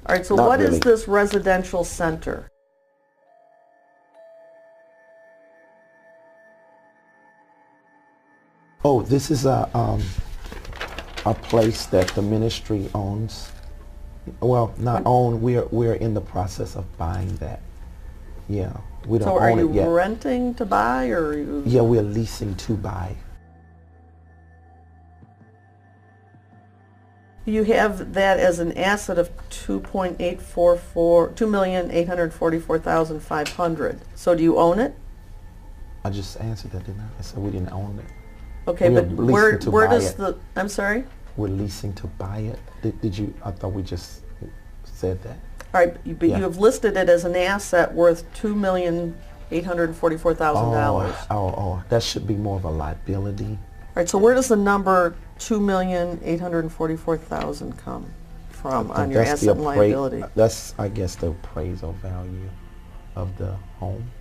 All right, so Not what really. is this residential center? Oh, this is a place that the ministry owns. Well, not own. We're in the process of buying that. Yeah, we don't So are own you it yet. renting to buy, or are you? Yeah, we're leasing to buy. You have that as an asset of 2,844,500. So do you own it? I just answered that, didn't I? I said we didn't own it. Okay, We're but leasing to where buy does it. the? I'm sorry. We're leasing to buy it. Did you? I thought we just said that. All right, but Yeah. you have listed it as an asset worth $2,844,000. Oh, that should be more of a liability. All right, so where does the number 2,844,000 come from on your That's the asset and liability? That's, I guess, the appraisal value of the home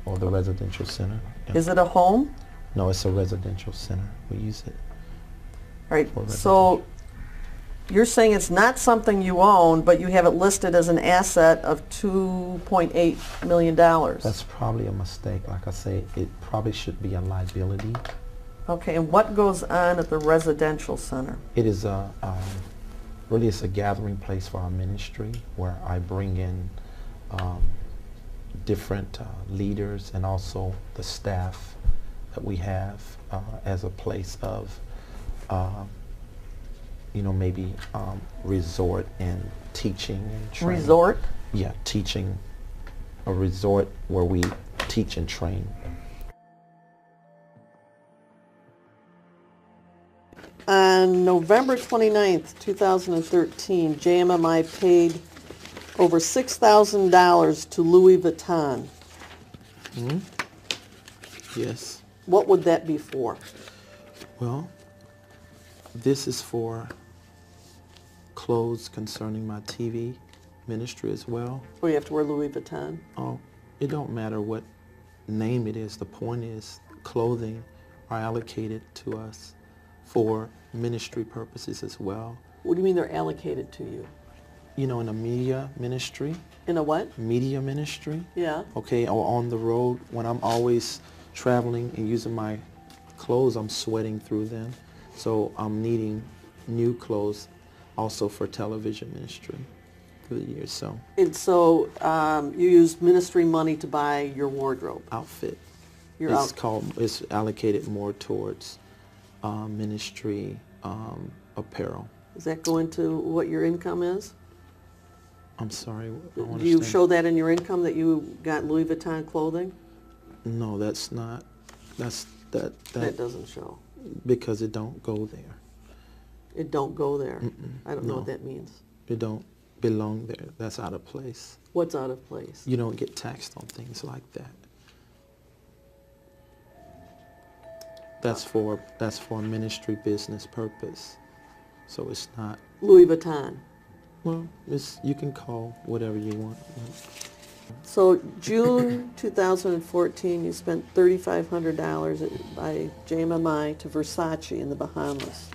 or the residential center. Yeah. Is it a home? No, it's a residential center. We use it. All right, For so you're saying it's not something you own, but you have it listed as an asset of $2.8 million. That's probably a mistake. Like I say, it probably should be a liability. Okay, and what goes on at the residential center? It is really it's a gathering place for our ministry where I bring in different leaders and also the staff that we have as a place of maybe resort and teaching and training. Resort? Yeah, teaching. A resort where we teach and train. On November 29th, 2013, JMMI paid over $6,000 to Louis Vuitton. Mm-hmm. Yes. What would that be for? Well, this is for clothes concerning my TV ministry as well. Oh, you have to wear Louis Vuitton? Oh, it don't matter what name it is. The point is clothing are allocated to us for ministry purposes as well. What do you mean they're allocated to you? You know, in a media ministry. In a what? Media ministry. Yeah. Okay, or on the road, when I'm always traveling and using my clothes, I'm sweating through them. So I'm needing new clothes also for television ministry through the years. So. And so you use ministry money to buy your wardrobe? Outfit. Your It's allocated more towards ministry apparel. Does that go into what your income is? I'm sorry. I don't Do you understand. show that in your income that you got Louis Vuitton clothing? No, that's not. That doesn't show. Because it don't go there. It don't go there. I don't know No. what that means. It don't belong there. That's out of place. What's out of place? You don't get taxed on things like that. That's for ministry business purpose. So it's not. Louis Vuitton. Well, you can call whatever you want. So June 2014, you spent $3,500 by JMMI to Versace in the Bahamas.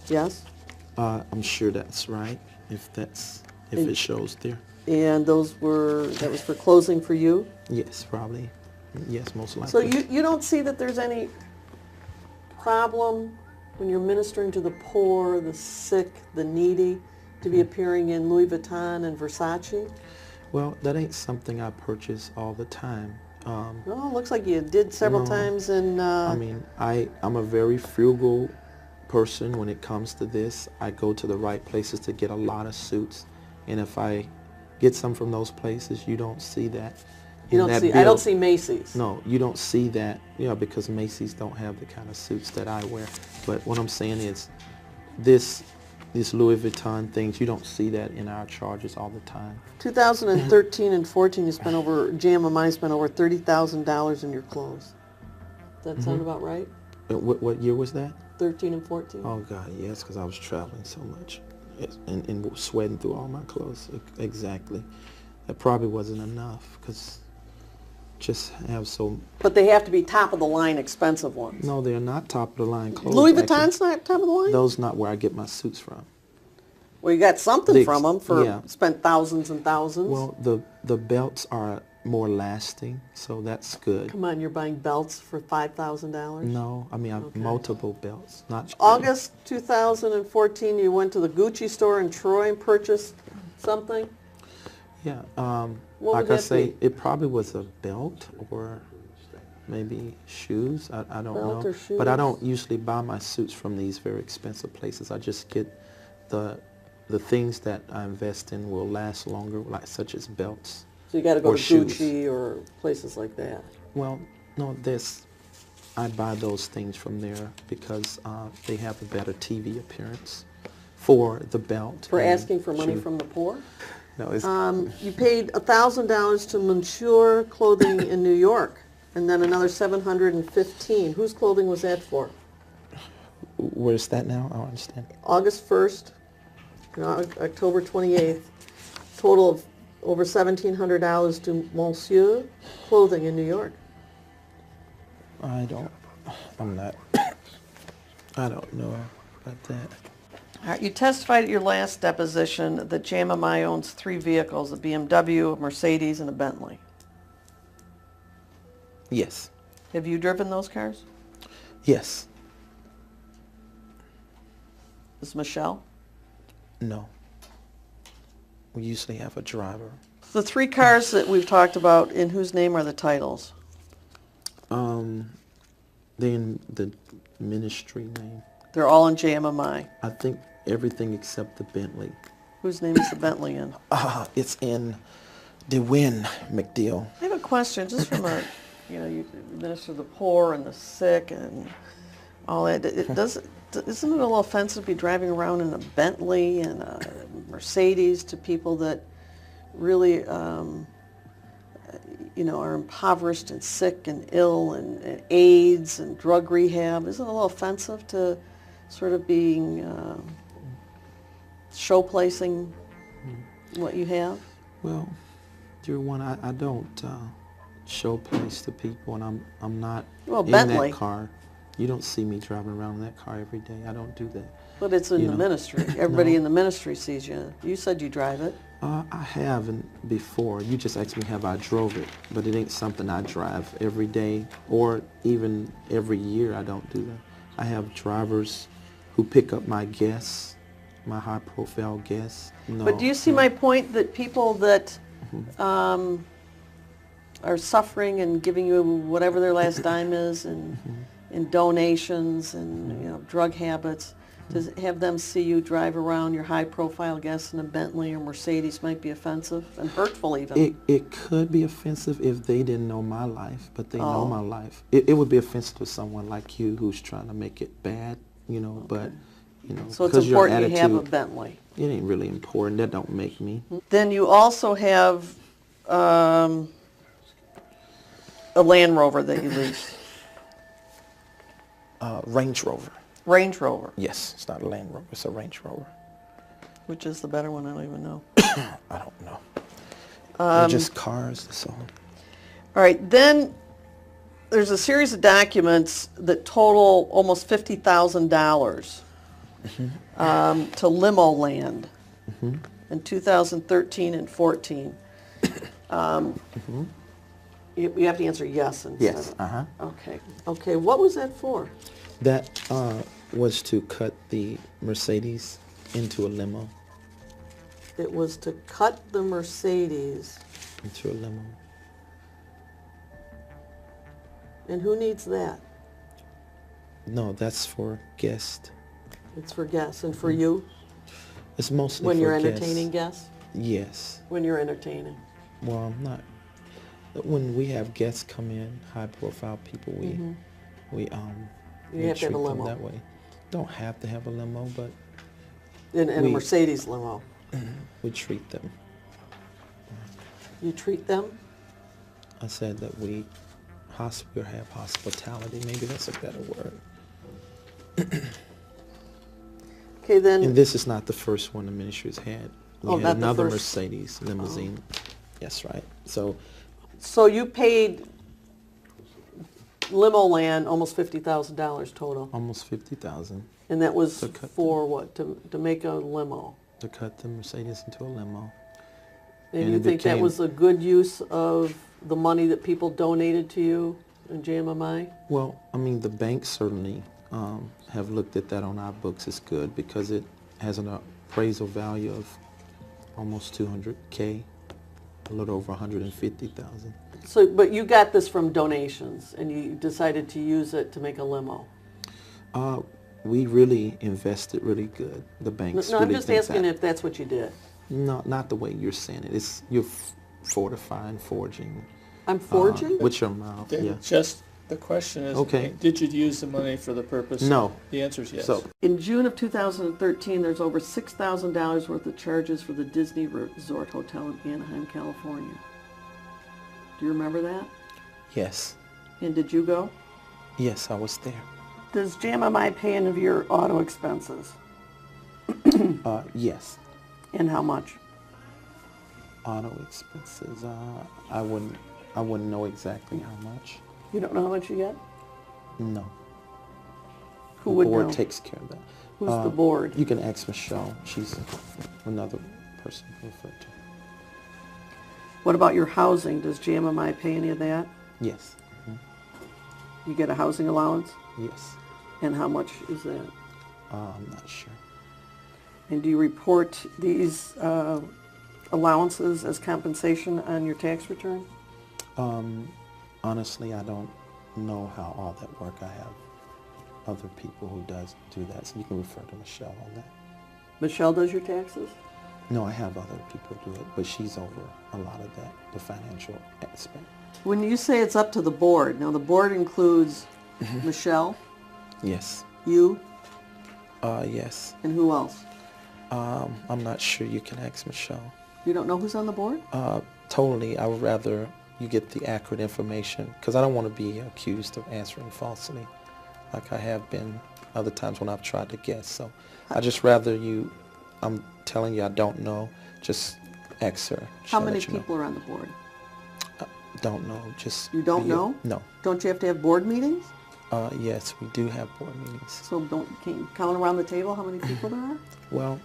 Yes? I'm sure that's right. If it shows there. And that was for clothing for you? Yes, probably. Yes, most likely. So you don't see that there's any problem when you're ministering to the poor, the sick, the needy, to be appearing in Louis Vuitton and Versace? Well, that ain't something I purchase all the time. Well, it looks like you did several times in... I mean, I'm a very frugal person when it comes to this. I go to the right places to get a lot of suits. And if I get some from those places, you don't see that. I don't see Macy's. No, you don't see that, because Macy's don't have the kind of suits that I wear. But what I'm saying is, this Louis Vuitton things, you don't see that in our charges all the time. 2013 and 14, JMMI spent over $30,000 in your clothes. Does that sound about right? What year was that? 13 and 14? Oh God, yes, because I was traveling so much and sweating through all my clothes. Exactly. That probably wasn't enough because just have so... But they have to be top-of-the-line expensive ones. No, they're not top-of-the-line clothes. Louis Vuitton's not top-of-the-line? Those not where I get my suits from. Well, you got something from them for yeah. spent thousands and thousands. Well, the belts are more lasting, so that's good. Come on, you're buying belts for $5,000? No, I mean Okay. multiple belts, not August 2014, you went to the Gucci store in Troy and purchased something? Yeah, What like would I that say, be? it probably was a belt or maybe shoes. I don't Belt know. or But I shoes? don't usually buy my suits from these very expensive places. I just get the things that I invest in will last longer, like such as belts. So you got to go Or to shoes. Gucci or places like that. Well, no, I buy those things from there because they have a better TV appearance for the belt. For and asking for money shoe. from the poor? No, it's You paid $1,000 to Monsieur Clothing in New York, and then another $715. Whose clothing was that for? where's that now? I don't understand. August 1st, October 28th, total of over $1,700 to Monsieur Clothing in New York. I'm not, I don't know about that. All right, you testified at your last deposition that JMMI owns 3 vehicles, a BMW, a Mercedes, and a Bentley. Yes. Have you driven those cars? Yes. Is Michelle? No. We usually have a driver. The 3 cars that we've talked about, in whose name are the titles? Then the ministry name. They're all in JMMI. I think everything except the Bentley. Whose name is the Bentley in? It's in DeWin McDeal. I have a question, just from a, you administer the poor and the sick and all that. Isn't it a little offensive to be driving around in a Bentley and a Mercedes to people that really, are impoverished and sick and ill and AIDS and drug rehab? Isn't it a little offensive to sort of being show-placing what you have? Well, dear one, I don't show place to people, and I'm not in Bentley. that car. You don't see me driving around in that car every day. I don't do that. But it's in You the know. ministry. Everybody No. in the ministry sees you. You said you drive it. I haven't before. You just asked me have I drove it, but it ain't something I drive every day or even every year. I don't do that. I have drivers who pick up my guests, my high-profile guests. No, But do you see no. my point that people that are suffering and giving you whatever their last dime is and in donations and drug habits, to have them see you drive around your high-profile guests in a Bentley or Mercedes might be offensive and hurtful even. It could be offensive if they didn't know my life, but they know Oh. my life. It would be offensive to someone like you who's trying to make it bad, but, So it's because your important you have a attitude, Bentley. it ain't really important. That don't make me. Then you also have a Land Rover that you lease. Range Rover. Range Rover. Yes, it's not a Land Rover. It's a Range Rover. Which is the better one? I don't even know. I don't know. They're just cars, that's all. All right, then there's a series of documents that total almost $50,000 to Limo Land in 2013 and 14. You have to answer yes instead. Yes, Okay. Okay, what was that for? That was to cut the Mercedes into a limo. It was to cut the Mercedes. Into a limo. And who needs that? No, that's for guests. It's for guests and for you It's mostly when for you're guests. entertaining guests? Yes. When you're entertaining. Well, I'm not. When we have guests come in, high-profile people, we You we have to have treat a them limo. that way. Don't have to have a limo, but In a We- Mercedes limo. we treat them. You treat them? I said that we have hospitality. Maybe that's a better word. Okay, then. And this is not the first one the ministry's had. We Oh, had not the another first. Mercedes limousine. Yes, right. So So you paid Limo Land almost $50,000 total, almost 50,000. and that was To cut for what? To make a limo. to cut the Mercedes into a limo. And you think that was a good use of the money that people donated to you in JMMI? Well, I mean, the banks certainly have looked at that on our books as good because it has an appraisal value of almost $200K, a little over $150,000. So, but you got this from donations, and you decided to use it to make a limo. We really invested really good. The banks. No, really I'm just think asking that. if that's what you did. No, not the way you're saying it. It's you're fortifying, forging. I'm forging? With your mouth. Then Yeah. just the question is, Okay. did you use the money for the purpose? No. The answer is yes. So In June of 2013, there's over $6,000 worth of charges for the Disney Resort Hotel in Anaheim, California. Do you remember that? yes, And did you go? yes, I was there. Does JMMI pay any of your auto expenses? Yes. And how much? Auto expenses. I wouldn't know exactly how much. You don't know how much you get? No. Who The would board know? takes care of that. Who's the board? You can ask Michelle. She's another person to refer to. What about your housing? Does JMMI pay any of that? Yes. You get a housing allowance? Yes. And how much is that? I'm not sure. And do you report these allowances as compensation on your tax return? Honestly, I don't know how all that work. I have other people who do that, so you can refer to Michelle on that. Michelle does your taxes? No, I have other people do it, but she's over a lot of that, the financial aspect. When you say it's up to the board, now the board includes Michelle, Yes. you, Yes. and who else? I'm not sure. You can ask Michelle. You don't know who's on the board? Totally. I would rather you get the accurate information because I don't want to be accused of answering falsely like I have been other times when I've tried to guess. So I just rather you, I'm telling you I don't know, just ask her. How She'll many let you know. people are on the board? Don't know. Just You don't be- know? No. Don't you have to have board meetings? Yes, we do have board meetings. So can you count around the table how many people there are? Well,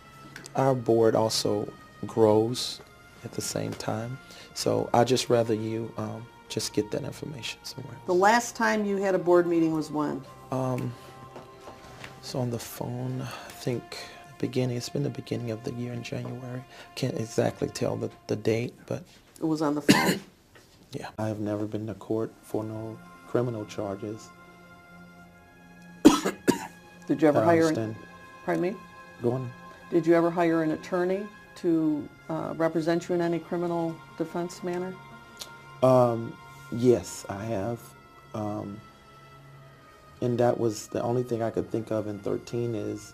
our board also grows at the same time. So I just rather you just get that information somewhere. The last time you had a board meeting was when? So on the phone, I think it's been the beginning of the year in January. Can't exactly tell the date, but It was on the phone. yeah. I have never been to court for no criminal charges. Did you ever I hire understand. pardon me? Go on. Did you ever hire an attorney to represent you in any criminal defense manner? Yes, I have. And that was the only thing I could think of in 13 is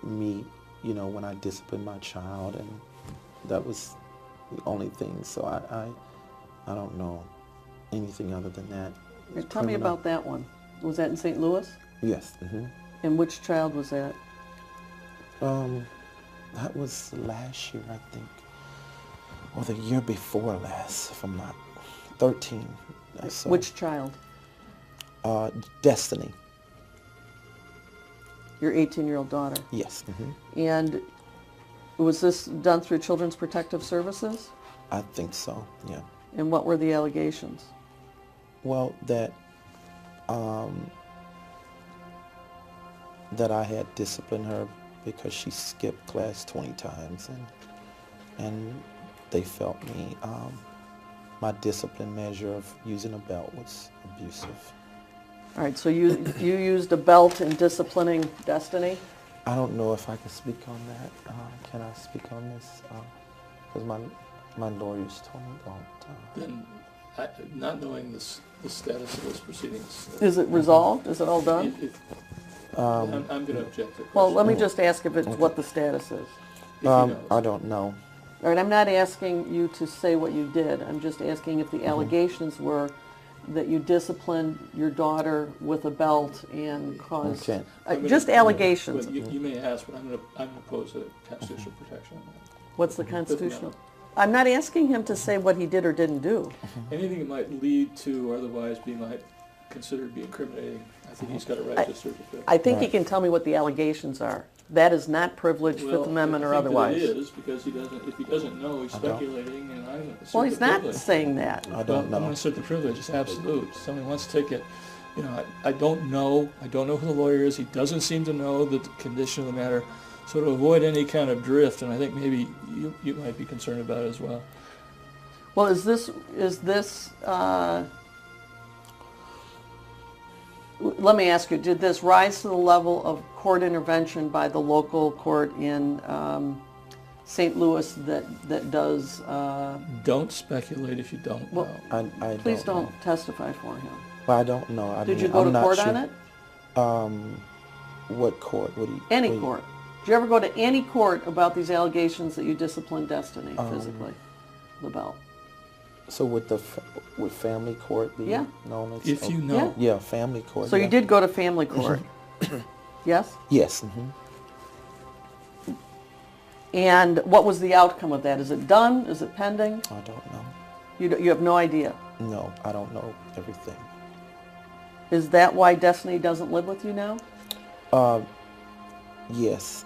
me, when I disciplined my child, and that was the only thing. So I don't know anything other than that. It's Tell me criminal. about that one. Was that in St. Louis? Yes. Mm-hmm. And which child was that? That was last year, I think, or the year before last, if I'm not 13. So, Which child? Destiny. Your 18-year-old daughter. Yes. Mm-hmm. And was this done through Children's Protective Services? I think so. Yeah. And what were the allegations? Well, that I had disciplined her because she skipped class 20 times, and they felt my discipline measure of using a belt was abusive. All right, so you used a belt in disciplining Destiny? I don't know if I can speak on that. Can I speak on this? Because my lawyers told me don't. Then, not knowing the status of those proceedings. Is it resolved? Is it all done? I'm going to object to the Well, let me question. just ask if it's what the status is. If he knows. I don't know. All right, I'm not asking you to say what you did. I'm just asking if the allegations were that you disciplined your daughter with a belt and caused... Okay. Just allegations. Well, you may ask, but I'm going to oppose a constitutional protection on that. What's the constitutional? I'm not asking him to say what he did or didn't do. Anything that might lead to or otherwise might considered be incriminating, I think he's got a right to assert defense. I think he Right. can tell me what the allegations are. that is not privilege, Fifth Amendment or otherwise. I think that it is, because if he doesn't know, he's speculating, and I'm going to assert Well, he's the not privilege. saying that. I don't know. I'm going to assert the privilege. It's absolute. Somebody wants to take it. You know, I don't know. I don't know who the lawyer is. He doesn't seem to know the condition of the matter. So to avoid any kind of drift, and I think maybe you might be concerned about it as well. Well, is this let me ask you, did this rise to the level of court intervention by the local court in St. Louis that does... Don't speculate if you don't know. I Please don't don't testify for him. Well, I don't know. Did you go to court on it? What court? What do you? Any court. Did you ever go to any court about these allegations that you disciplined Destiny physically, LaBelle? So with with family court being Yeah. known as... If you know. Yeah, family court. So yeah. you did go to family court? Yes? Yes. And what was the outcome of that? Is it done? Is it pending? I don't know. You have no idea? No, I don't know everything. Is that why Destiny doesn't live with you now? Yes.